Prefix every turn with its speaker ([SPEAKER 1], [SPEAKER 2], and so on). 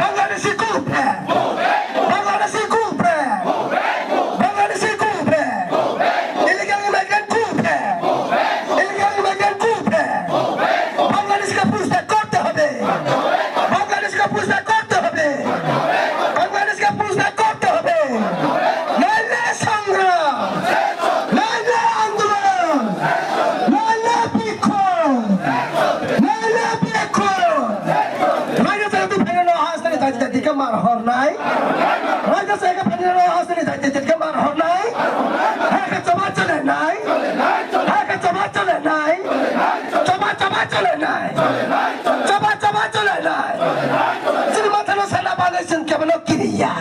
[SPEAKER 1] Bangladeshi cumpre. Bangladeshi cumpre. Bangladeshi cumpre. Illegal immigrant cumpre. Illegal immigrant cumpre. বাংলাদেশকে পুরস্কার করতে হবে। বাংলাদেশকে পুরস্কার করতে হবে। বাংলাদেশকে পুরস্কার করতে হবে। নইলে সংগ্রাম, নইলে আন্দোলন, নইলে বিক্ষোভ, নইলে বিক্ষোভ। রাইগাছের ফেরানো হাসতে যাইতে দিকে মার হর নাই। রাইগাছের ফেরানো হাসতে যাইতে দিকে মার হর নাই। হ্যাঁ চমা চলে নাই। হ্যাঁ চমা চলে নাই। চমা চমা চলে নাই। চমা চমা চলে নাই। শ্রীমতন সেনা বানাইছেন কেবল কিরিয়া।